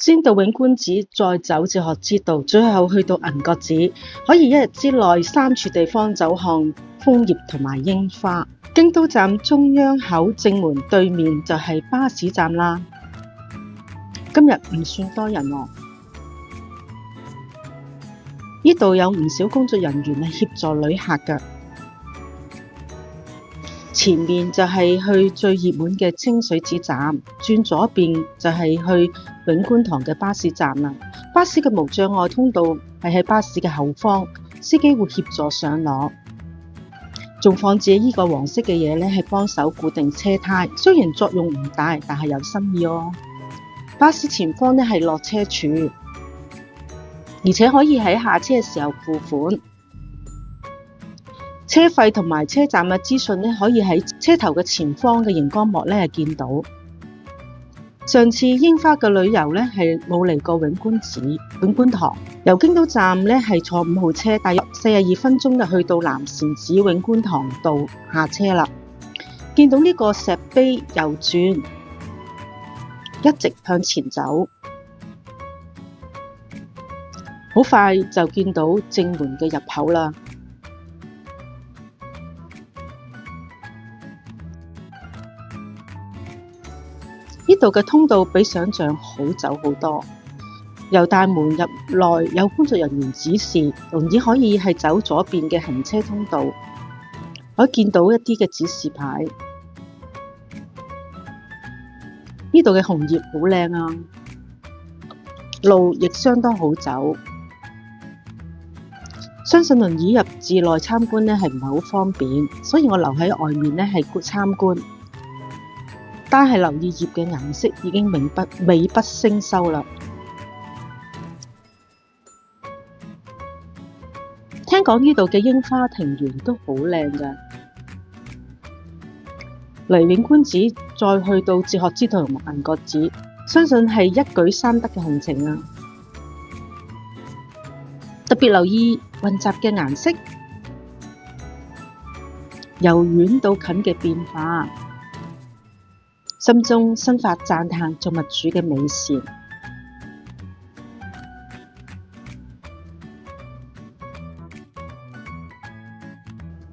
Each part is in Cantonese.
先到永觀寺，再走哲學之道，最後去到銀閣寺，可以一日之內3處地方走看楓葉同埋櫻花。京都站中央口正門對面就係巴士站啦。今日唔算多人喎，呢度有唔少工作人員係協助旅客嘅。前面就係去最熱門嘅清水寺站，轉左邊就係去永觀堂嘅巴士站啦。巴士嘅無障礙通道係喺巴士嘅後方，司機會協助上落。仲放置呢個黃色嘅嘢咧，係幫手固定車胎，雖然作用唔大，但係有心意哦。巴士前方咧係落車處，而且可以喺下車嘅時候付款。車費同埋車站嘅資訊咧，可以喺車頭嘅前方嘅熒光幕咧係見到。上次櫻花嘅旅遊咧係冇嚟過永觀寺、永觀堂。由京都站咧係坐5號車，大約42分鐘就去到南禪寺永觀堂道下車啦。見到呢個石碑右轉，一直向前走，好快就見到正門嘅入口啦。呢度嘅通道比想象好走好多，由大門入內有工作人員指示，容易可以係走左邊嘅行車通道，可以見到一啲嘅指示牌。呢度嘅紅葉好靚啊，路亦相當好走。相信輪椅入寺內參觀咧係唔係好方便，所以我留喺外面咧係參觀。單係留意葉嘅顏色已經美不勝收啦。聽講呢度嘅櫻花庭園都好靚㗎。嚟永觀寺再去到哲學之道同埋銀閣寺，相信係一舉三得嘅行程啊！特別留意混雜嘅顏色，由遠到近嘅變化。心中生發讚歎造物主嘅美善。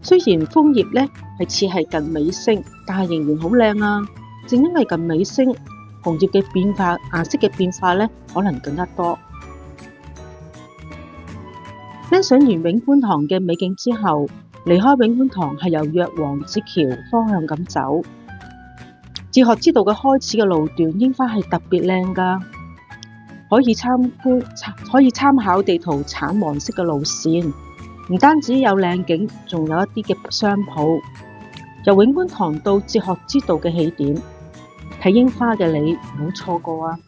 雖然楓葉呢係似係近尾聲，但係仍然好靚啊！正因為近尾聲，紅葉嘅變化、顏色嘅變化呢可能更加多。欣賞完永觀堂嘅美景之後，離開永觀堂係由藥王寺橋方向咁走。哲學之道嘅開始嘅路段，櫻花係特別靚㗎，可以參考地圖橙黃色嘅路線。唔單止有靚景，仲有一啲嘅商鋪。由永觀堂到哲學之道嘅起點，睇櫻花嘅你唔好錯過啊！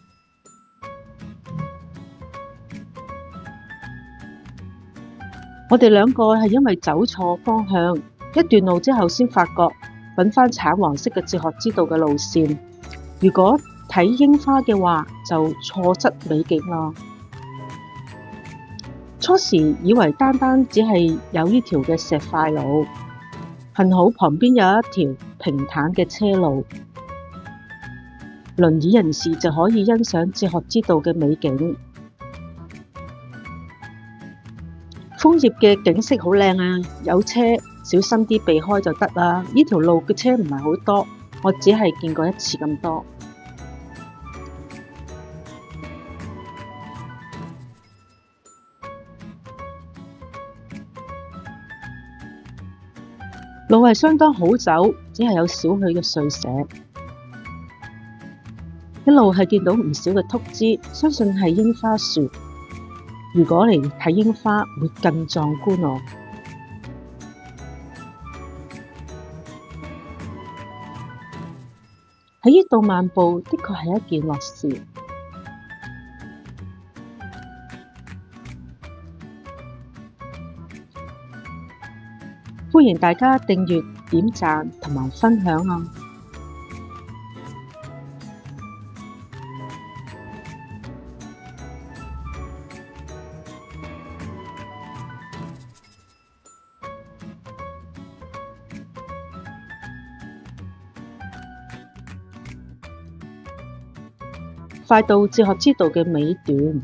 我哋兩個係因為走錯方向，一段路之後先發覺揾返橙黃色嘅哲學之道嘅路線。如果睇櫻花嘅話，就錯失美景啦。初時以為單只係有呢條嘅石塊路，幸好旁邊有一條平坦嘅車路，輪椅人士就可以欣賞哲學之道嘅美景。楓葉嘅景色好靚啊！有車小心啲避開就得啦。呢條路嘅車唔係好多，我只係見過一次咁多。路係相當好走，只係有少許嘅碎石。一路係見到唔少嘅禿枝，相信係櫻花樹。如果嚟睇櫻花，會更壯觀喎。喺呢度漫步，的確係一件樂事。歡迎大家訂閱、點讚同埋分享啊！快到哲學之道嘅尾段。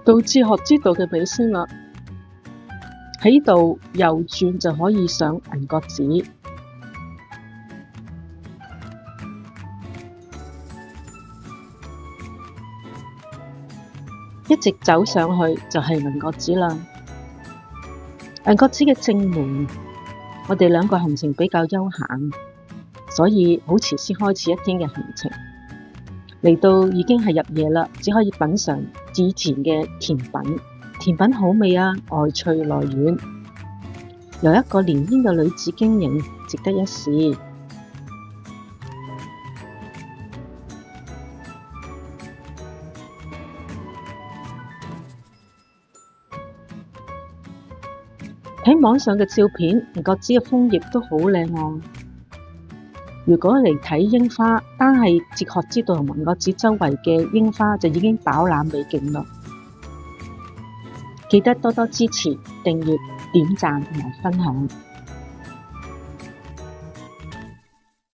到哲學之道嘅尾聲啦，喺度右轉就可以上銀閣寺，一直走上去就係銀閣寺啦。銀閣寺嘅正門，我哋兩個行程比較悠閒，所以好遲先開始一天嘅行程。嚟到已經係入夜啦，只可以品嚐以前嘅甜品。甜品好味啊，外脆內軟，由一個年輕嘅女子經營，值得一試。喺網上嘅照片，銀閣寺嘅楓葉都好靚喎。如果嚟睇櫻花，單係哲學之道同銀閣寺周圍嘅櫻花就已經飽覽美景啦。記得多多支持、訂閱、點讚同埋分享。